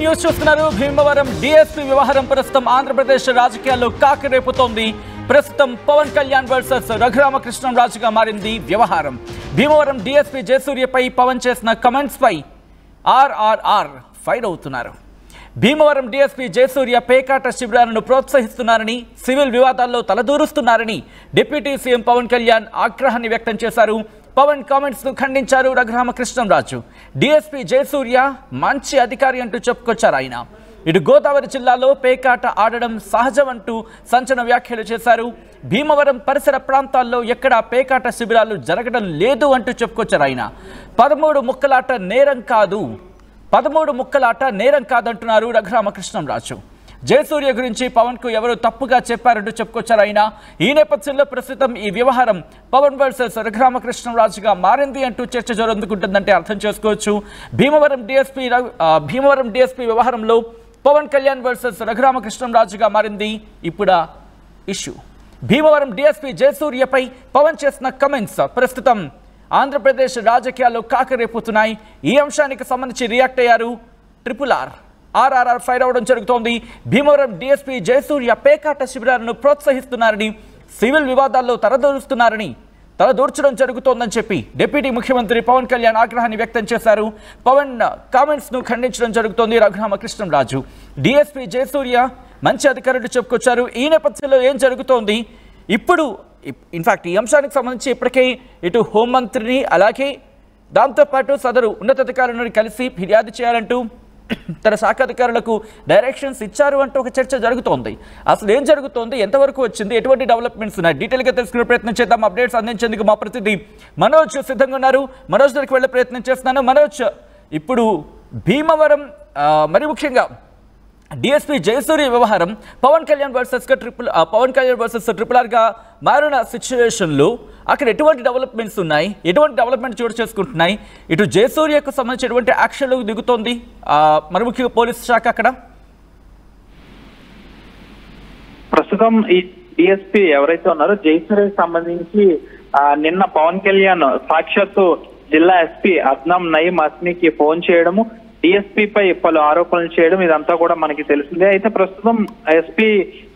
News చూస్తున్నారు. Bhimavaram DSP వ్యవహారం ప్రస్తుతం ఆంధ్రప్రదేశ్ రాజకీయాల్లో కాకరేపుతోంది. ప్రస్తుతం పవన్ కళ్యాణ్ వర్సెస్ రఘురామకృష్ణంరాజుగా మారింది వ్యవహారం. భీమవరం డీఎస్పీ జయసూర్యపై పవన్ చేసిన కమెంట్స్ పై ఆర్ఆర్ఆర్ ఫైర్ అవుతున్నారు. భీమవరం డీఎస్పీ జయసూర్య పేకాట శిబిరాలను ప్రోత్సహిస్తున్నారని, సివిల్ వివాదాల్లో తలదూరుస్తున్నారని డిప్యూటీ సీఎం పవన్ కళ్యాణ్ ఆగ్రహాన్ని వ్యక్తం చేశారు. పవన్ కామెంట్స్ ను ఖండించారు రఘురామకృష్ణంరాజు. డీఎస్పీ జయసూర్య మంచి అధికారి అంటూ చెప్పుకొచ్చారు ఆయన. ఇటు గోదావరి జిల్లాలో పేకాట ఆడడం సహజం అంటూ సంచలన వ్యాఖ్యలు చేశారు. భీమవరం పరిసర ప్రాంతాల్లో ఎక్కడా పేకాట శిబిరాలు జరగడం లేదు అంటూ చెప్పుకొచ్చారు ఆయన. 13 ముక్కలాట నేరం కాదంటున్నారు రఘురామకృష్ణంరాజు. జయసూర్య గురించి పవన్ కు ఎవరు తప్పుగా చెప్పారంటూ చెప్పుకొచ్చారు ఆయన. ఈ నేపథ్యంలో ప్రస్తుతం ఈ వ్యవహారం పవన్ వర్సెస్ రఘురామకృష్ణంరాజుగా మారింది అంటూ చర్చ జరుగుతుందంటే అర్థం చేసుకోవచ్చు. భీమవరం డిఎస్పీ వ్యవహారంలో పవన్ కళ్యాణ్ వర్సెస్ రఘురామకృష్ణంరాజుగా మారింది ఇప్పుడు ఇష్యూ. భీమవరం డిఎస్పీ జయసూర్యపై పవన్ చేసిన కమెంట్స్ ప్రస్తుతం ఆంధ్రప్రదేశ్ రాజకీయాల్లో కాకరేపుతున్నాయి. ఈ అంశానికి సంబంధించి రియాక్ట్ అయ్యారు ఆర్ఆర్ఆర్ ఫైర్ అవడం జరుగుతోంది. భీమవరం డీఎస్పీ జయసూర్య పేకాట శిబిరాలను ప్రోత్సహిస్తున్నారని, సివిల్ వివాదాల్లో తలదూర్చడం జరుగుతోందని చెప్పి డిప్యూటీ ముఖ్యమంత్రి పవన్ కళ్యాణ్ ఆగ్రహాన్ని వ్యక్తం చేశారు. పవన్ కామెంట్స్ ను ఖండించడం జరుగుతోంది రఘురామకృష్ణంరాజు. డీఎస్పీ జయసూర్య మంచి అధికారులు చెప్పుకొచ్చారు. ఈ నేపథ్యంలో ఏం జరుగుతోంది ఇప్పుడు? ఇన్ఫాక్ట్ ఈ అంశానికి సంబంధించి ఇప్పటికే ఇటు హోంమంత్రిని అలాగే దాంతోపాటు సదరు ఉన్నతాధికారులను కలిసి ఫిర్యాదు చేయాలంటూ తన శాఖ అధికారులకు డైరెక్షన్స్ ఇచ్చారు అంటూ ఒక చర్చ జరుగుతోంది. అసలు ఏం జరుగుతోంది, ఎంతవరకు వచ్చింది, ఎటువంటి డెవలప్మెంట్స్ ఉన్నాయి, డీటెయిల్గా తెలుసుకునే ప్రయత్నం చేద్దాం. అప్డేట్స్ అందించేందుకు మా ప్రతినిధి మనోజ్ సిద్ధంగా ఉన్నారు. మనోజ్ దగ్గరికి వెళ్ళే ప్రయత్నం చేస్తున్నాను. మనోజ్, ఇప్పుడు భీమవరం మరి ముఖ్యంగా డిఎస్పీ జయసూర్య వ్యవహారం పవన్ కళ్యాణ్ వర్సెస్ ట్రిపుల్ ఆర్గా మారిన సిచ్యువేషన్లో అక్కడ ఎటువంటి డెవలప్మెంట్స్ ఉన్నాయి, ఎటువంటి డెవలప్మెంట్ చోటు చేసుకుంటున్నాయి, ఇటు జయసూర్యకు సంబంధించి ఎటువంటి యాక్షన్లు దిగుతోంది మరి ముఖ్యంగా పోలీసు శాఖ అక్కడ? ప్రస్తుతం ఈ డిఎస్పీ ఎవరైతే ఉన్నారో జయసూర్యకు సంబంధించి నిన్న పవన్ కళ్యాణ్ సాక్షాత్తు జిల్లా ఎస్పీ అద్నాం నయీం అస్మీకి ఫోన్ చేయడము, డిఎస్పీ పై పలు ఆరోపణలు చేయడం ఇదంతా కూడా మనకి తెలిసిందే. అయితే ప్రస్తుతం ఎస్పీ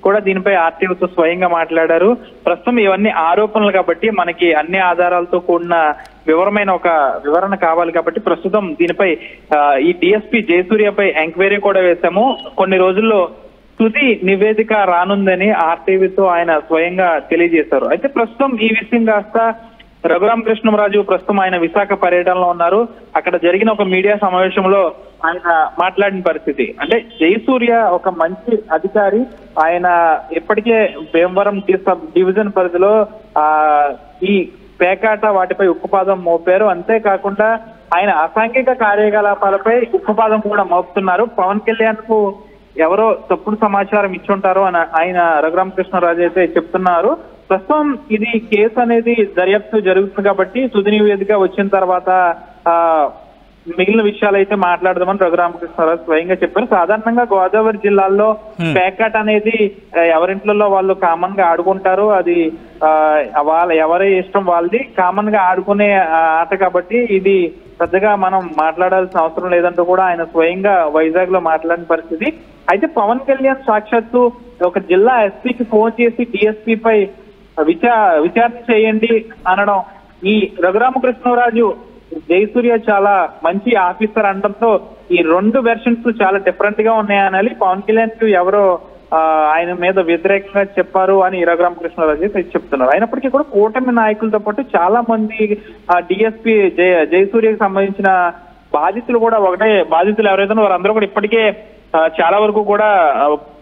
కూడా దీనిపై ఆర్టీఓతో స్వయంగా మాట్లాడారు. ప్రస్తుతం ఇవన్నీ ఆరోపణలు కాబట్టి మనకి అన్ని ఆధారాలతో కూడిన వివరణ కావాలి కాబట్టి ప్రస్తుతం దీనిపై ఈ డిఎస్పీ జయసూర్యపై ఎంక్వైరీ కూడా వేశాము. కొన్ని రోజుల్లో తుది నివేదిక రానుందని ఆర్టీవీతో ఆయన స్వయంగా తెలియజేశారు. అయితే ప్రస్తుతం ఈ విషయం కాస్త రఘురామకృష్ణంరాజు ప్రస్తుతం ఆయన విశాఖ పర్యటనలో ఉన్నారు. అక్కడ జరిగిన ఒక మీడియా సమావేశంలో ఆయన మాట్లాడిన పరిస్థితి అంటే జయసూర్య ఒక మంచి అధికారి, ఆయన ఇప్పటికే భీమవరం డివిజన్ పరిధిలో ఈ పేకాట వాటిపై ఉక్కుపాదం మోపారు. అంతేకాకుండా ఆయన అసాంఘిక కార్యకలాపాలపై ఉక్కుపాదం కూడా మోపుతున్నారు. పవన్ కళ్యాణ్ కు ఎవరో తప్పుడు సమాచారం ఇచ్చుంటారో అని ఆయన రఘురామకృష్ణరాజు అయితే చెప్తున్నారు. ప్రస్తుతం ఇది కేసు అనేది దర్యాప్తు జరుగుతుంది కాబట్టి తుది నివేదిక వచ్చిన తర్వాత మిగిలిన విషయాలు అయితే మాట్లాడదామని రఘురామకృష్ణరాజు స్వయంగా చెప్పారు. సాధారణంగా గోదావరి జిల్లాల్లో పేకాట అనేది ఎవరింట్లలో వాళ్ళు కామన్ గా ఆడుకుంటారు. అది ఎవరి ఇష్టం వాళ్ళది, కామన్ గా ఆడుకునే ఆట కాబట్టి ఇది పెద్దగా మనం మాట్లాడాల్సిన అవసరం లేదంటూ కూడా ఆయన స్వయంగా వైజాగ్ లో మాట్లాడిన పరిస్థితి. అయితే పవన్ కళ్యాణ్ సాక్షాత్తు ఒక జిల్లా ఎస్పీకి ఫోన్ చేసి డిఎస్పీ పై విచారణ చేయండి అనడం, ఈ రఘురామకృష్ణరాజు జయసూర్య చాలా మంచి ఆఫీసర్ అనడంతో ఈ రెండు వెర్షన్స్ చాలా డిఫరెంట్ గా ఉన్నాయనాలి. పవన్ కళ్యాణ్ కు ఎవరో ఆయన మీద వ్యతిరేకంగా చెప్పారు అని రఘురామకృష్ణరాజు చెప్తున్నారు. అయినప్పటికీ కూడా కూటమి నాయకులతో పాటు చాలా మంది డిఎస్పీ జయసూర్యకి సంబంధించిన బాధితులు కూడా బాధితులు ఎవరైతే వారందరూ కూడా ఇప్పటికే చాలా వరకు కూడా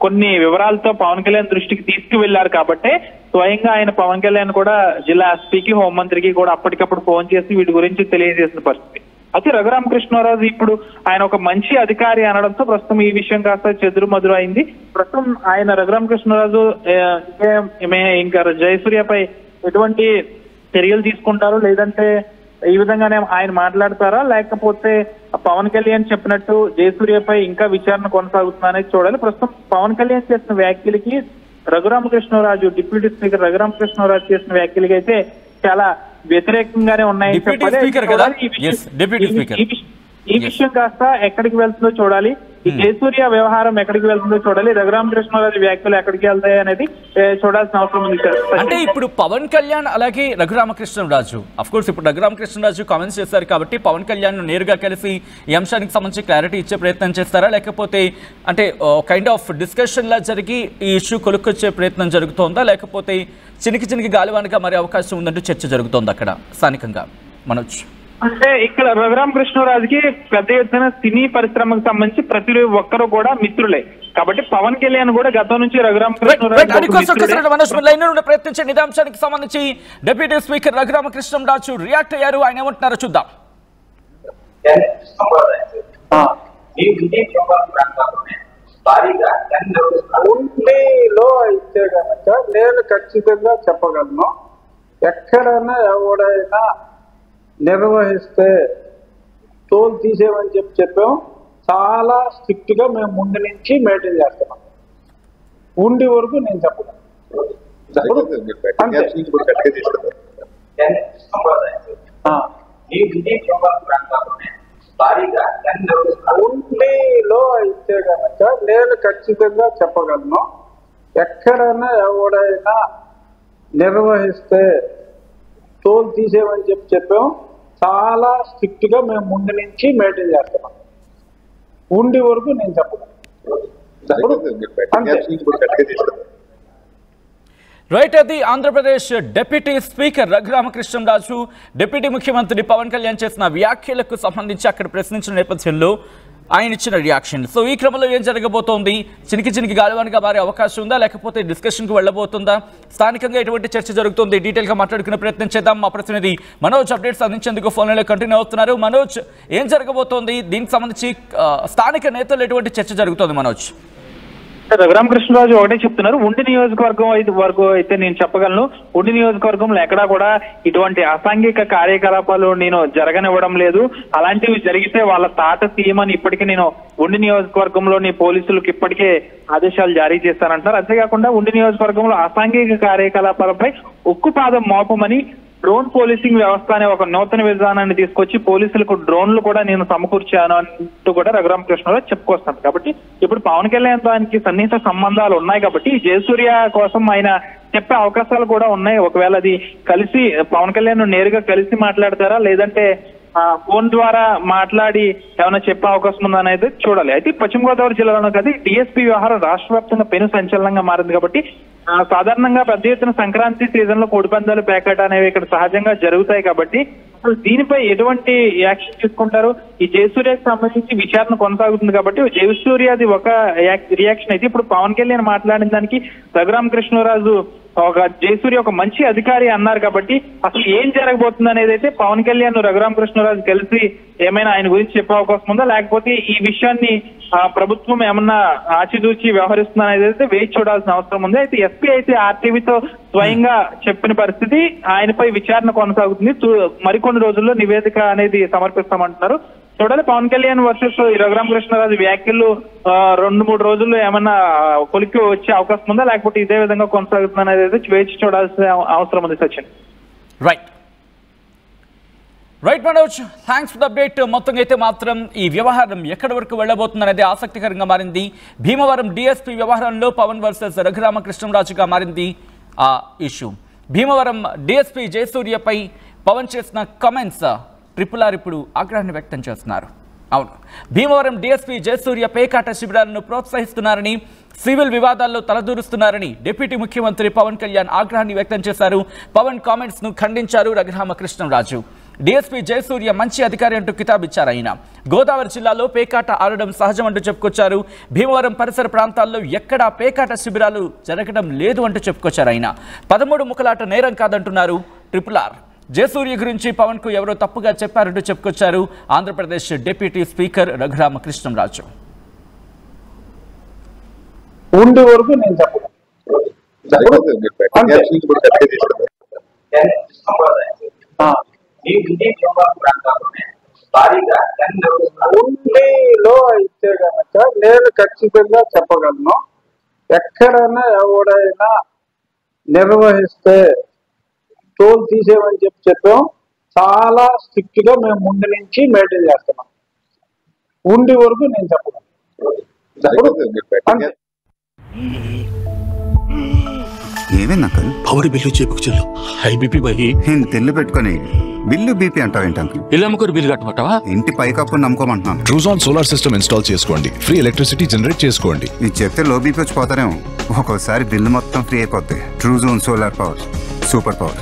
కొన్ని వివరాలతో పవన్ కళ్యాణ్ దృష్టికి తీసుకువెళ్లారు కాబట్టి స్వయంగా ఆయన పవన్ కళ్యాణ్ కూడా జిల్లా ఎస్పీకి హోంమంత్రికి కూడా అప్పటికప్పుడు ఫోన్ చేసి వీటి గురించి తెలియజేసిన పరిస్థితి. అయితే రఘురామకృష్ణరాజు ఇప్పుడు ఆయన ఒక మంచి అధికారి అనడంతో ప్రస్తుతం ఈ విషయం కాస్త చెదురుమదురు అయింది. ప్రస్తుతం ఆయన రఘురామకృష్ణరాజు ఇంకా జయసూర్యపై ఎటువంటి చర్యలు తీసుకుంటారు, లేదంటే ఈ విధంగానే ఆయన మాట్లాడతారా, లేకపోతే పవన్ కళ్యాణ్ చెప్పినట్టు జయసూర్యపై ఇంకా విచారణ కొనసాగుతుందా అనేది చూడాలి. ప్రస్తుతం పవన్ కళ్యాణ్ చేసిన వ్యాఖ్యలకి రఘురామకృష్ణరాజు డిప్యూటీ స్పీకర్ రఘురామకృష్ణరాజు చేసిన వ్యాఖ్యలకి అయితే చాలా వ్యతిరేకంగానే ఉన్నాయని చెప్పాలి. ఈ విషయం కాస్త ఎక్కడికి వెళ్తుందో చూడాలి. ఈ జయసూర్య వ్యవహారం ఎక్కడికి వెళ్తుందో చూడాలి, రఘురామకృష్ణరాజు వ్యాఖ్యలు ఎక్కడికి వెళ్తాయి అనేది చూడాల్సిన అవసరం ఉంది సార్. అంటే ఇప్పుడు పవన్ కళ్యాణ్ అలాగే రఘురామకృష్ణరాజు అఫ్ కోర్స్ ఇప్పుడు రఘురామకృష్ణరాజు కామెంట్స్ చేశారు కాబట్టి పవన్ కళ్యాణ్ నేరుగా కలిసి ఈ అంశానికి సంబంధించి క్లారిటీ ఇచ్చే ప్రయత్నం చేస్తారా, లేకపోతే అంటే కైండ్ ఆఫ్ డిస్కషన్ లా జరిగి ఈ ఇష్యూ కొలుక్కొచ్చే ప్రయత్నం జరుగుతోందా, లేకపోతే చినికి గాలివానిగా మరి అవకాశం ఉందంటూ చర్చ జరుగుతోంది అక్కడ స్థానికంగా మనోజ్? అంటే ఇక్కడ రఘురామకృష్ణరాజుకి పెద్ద ఎత్తున సినీ పరిశ్రమకు సంబంధించి ప్రతి ఒక్కరు కూడా మిత్రులే కాబట్టి పవన్ కళ్యాణ్ కూడా గతం నుంచి రఘురామకృష్ణరాజు ప్రయత్నించే నిదాంశానికి సంబంధించి డిప్యూటీ స్పీకర్ రఘురామకృష్ణరాజు రియాక్ట్ అయ్యారు. ఆయన ఏమంటున్నారో చూద్దాం. అయితే కనుక నేను ఖచ్చితంగా చెప్పగలను, ఎక్కడైనా ఎవడైనా నిర్వహిస్తే తోలు తీసేమని చెప్పాం. చాలా స్ట్రిక్ట్ గా మేము ముందు నుంచి మెయింటైన్ చేస్తున్నాం. ఉండి వరకు నేను చెప్పను. ఉండిలో అయితే కనుక నేను ఖచ్చితంగా చెప్పగలను, ఎక్కడైనా ఎవడైనా నిర్వహిస్తే తోలు తీసేమని చెప్పాం. చాలా స్ట్రిక్ట్ గా మేము ముందు నుంచి మెయింటైన్ చేస్తున్నాం. ఉండి వరకు నేను చెప్పను. రైట్, అది Andhra Pradesh deputy speaker Raghurama Krishna Raju deputy ముఖ్యమంత్రి పవన్ కళ్యాణ్ చేసిన వ్యాఖ్యలకు సంబంధించి అక్కడ ప్రశ్నించిన నేపథ్యంలో ఆయన ఇచ్చిన రియాక్షన్. సో ఈ క్రమంలో ఏం జరగబోతోంది? చినికి గాలివానిగా మారే అవకాశం ఉందా, లేకపోతే డిస్కషన్కి వెళ్ళబోతుందా? స్థానికంగా ఎటువంటి చర్చ జరుగుతుంది? డీటెయిల్గా మాట్లాడుకునే ప్రయత్నం చేద్దాం. మా ప్రతినిధి మనోజ్ అప్డేట్స్ అందించేందుకు ఫోన్లో కంటిన్యూ అవుతున్నారు. మనోజ్, ఏం జరగబోతోంది? దీనికి సంబంధించి స్థానిక నేతలు ఎటువంటి చర్చ జరుగుతోంది మనోజ్? రఘురామకృష్ణరాజు ఒకటే చెప్తున్నారు, ఉండి నియోజకవర్గం వరకు అయితే నేను చెప్పగలను. ఉండి నియోజకవర్గంలో ఎక్కడా కూడా ఇటువంటి అసాంఘిక కార్యకలాపాలు నేను జరగనివ్వడం లేదు. అలాంటివి జరిగితే వాళ్ళ తాట తీయమని ఇప్పటికీ నేను ఉండి నియోజకవర్గంలోని పోలీసులకు ఇప్పటికే ఆదేశాలు జారీ చేస్తానంటున్నారు. అంతేకాకుండా ఉండి నియోజకవర్గంలో అసాంఘిక కార్యకలాపాలపై ఉక్కుపాదం మోపమని డ్రోన్ పోలీసింగ్ వ్యవస్థ అనే ఒక నూతన విధానాన్ని తీసుకొచ్చి పోలీసులకు డ్రోన్లు కూడా నేను సమకూర్చాను అంటూ కూడా రఘురామకృష్ణరాజు చెప్పుకొస్తాను. కాబట్టి ఇప్పుడు పవన్ కళ్యాణ్ దానికి సన్నిహిత సంబంధాలు ఉన్నాయి కాబట్టి జయసూర్య కోసం ఆయన చెప్పే అవకాశాలు కూడా ఉన్నాయి. ఒకవేళ అది కలిసి పవన్ కళ్యాణ్ నేరుగా కలిసి మాట్లాడతారా, లేదంటే ఫోన్ ద్వారా మాట్లాడి ఏమైనా చెప్పే అవకాశం ఉందా అనేది చూడాలి. అయితే పశ్చిమ గోదావరి జిల్లాలో కదా డిఎస్పీ వ్యవహారం రాష్ట్ర వ్యాప్తంగా పెను సంచలనంగా మారింది. కాబట్టి సాధారణంగా పెద్ద ఎత్తున సంక్రాంతి సీజన్ లో కోడిపందాలు పేకాట అనేవి ఇక్కడ సహజంగా జరుగుతాయి. కాబట్టి అసలు దీనిపై ఎటువంటి యాక్షన్ తీసుకుంటారు? ఈ జయసూర్యకి సంబంధించి విచారణ కొనసాగుతుంది కాబట్టి జయసూర్యది ఒక రియాక్షన్ అయితే, ఇప్పుడు పవన్ కళ్యాణ్ మాట్లాడిన దానికి రఘురామకృష్ణరాజు ఒక జయసూర్య ఒక మంచి అధికారి అన్నారు. కాబట్టి అసలు ఏం జరగబోతుంది అనేది అయితే పవన్ కళ్యాణ్ రఘురామకృష్ణరాజు కలిసి ఏమైనా ఆయన గురించి చెప్పే అవకాశం ఉందా, లేకపోతే ఈ విషయాన్ని ప్రభుత్వం ఏమన్నా ఆచితూచి వ్యవహరిస్తుందా అనేది అయితే వేచి చూడాల్సిన అవసరం ఉంది. అయితే ఎస్పీ అయితే ఆర్టీవీతో స్వయంగా చెప్పిన పరిస్థితి, ఆయనపై విచారణ కొనసాగుతుంది. మరికొన్ని రోజుల్లో నివేదిక అనేది సమర్పిస్తామంటున్నారు. చూడాలి పవన్ కళ్యాణ్ వర్సెస్ రఘురామకృష్ణరాజు వ్యాఖ్యలు 2-3 రోజుల్లో ఏమన్నా కొలిక్కి వచ్చే అవకాశం ఉందా, లేకపోతే ఇదే విధంగా కొనసాగుతుంది అనేది అయితే వేచి చూడాల్సిన అవసరం ఉంది. Sachin. Right Manoj, thanks for the update. మొత్తంగా అయితే మాత్రం ఈ వ్యవహారం ఎక్కడి వరకు వెళ్ళబోతుంది అనేది ఆసక్తికరంగా మారింది. భీమవరం డిఎస్పీ వ్యవహారంలో పవన్ వర్సెస్ రఘురామకృష్ణరాజుగా మారింది ఆ ఇష్యూ. భీమవరం డిఎస్పీ జయసూర్యపై పవన్ చేసిన కామెంట్స్ ట్రిపుల్ ఆర్ ఇప్పుడు ఆగ్రహాన్ని వ్యక్తం చేస్తున్నారు. అవును, భీమవరం డిఎస్పీ జయసూర్య పేకాట శిబిరాలను ప్రోత్సహిస్తున్నారని, సివిల్ వివాదాల్లో తలదూరుస్తున్నారని డిప్యూటీ ముఖ్యమంత్రి పవన్ కళ్యాణ్ ఆగ్రహాన్ని వ్యక్తం చేశారు. పవన్ కామెంట్స్ ను ఖండించారు రఘురామకృష్ణరాజు. డిఎస్పీ జయసూర్య మంచి అధికారి అంటూ కితాబిచ్చారు ఆయన. గోదావరి జిల్లాలో పేకాట ఆడడం సహజమంటూ చెప్పుకొచ్చారు. భీమవరం పరిసర ప్రాంతాల్లో ఎక్కడా పేకాట శిబిరాలు జరగడం లేదు అంటూ చెప్పుకొచ్చారు ఆయన. 13 ముక్కలాట నేరం కాదంటున్నారు ట్రిపుల్ ఆర్. జయసూర్య గురించి పవన్ కు ఎవరో తప్పుగా చెప్పారంటూ చెప్పుకొచ్చారు ఆంధ్రప్రదేశ్ డిప్యూటీ స్పీకర్ రఘురామకృష్ణరాజు. ఉండి వరకు నేను చెప్పను. ఉండిలో అయితే కనుక నేను ఖచ్చితంగా చెప్పగలను, ఎక్కడైనా ఎవడైనా నిర్వహిస్తే తోలు తీసేమని చెప్పాం. చాలా స్ట్రిక్ట్ గా మేము ముందు నుంచి మెయింటైన్ చేస్తున్నాం. ఉండి వరకు నేను చెప్పను. అంతే. ఏమైంది అంకల్? పవర్ బిల్లు చెప్పుకు చెల్లు హై బీపీ బై తెల్లు పెట్టుకొని బిల్లు బీపీ అంటావేంటి అంకుల్? ఇల్లు అమ్ముకొని బిల్లు కట్టమంటావా? ఇంటి పైకప్పు నమ్ముకోమంటున్నాను. ట్రూజాన్ సోలార్ సిస్టమ్ ఇన్స్టాల్ చేసుకోండి, ఫ్రీ ఎలక్ట్రిసిటీ జనరేట్ చేసుకోండి. ఇది చెప్తే లో బీపీ వచ్చి పోతారేమో, ఒక్కోసారి బిల్లు మొత్తం ఫ్రీ అయిపోద్ది. Truzon solar power, super power.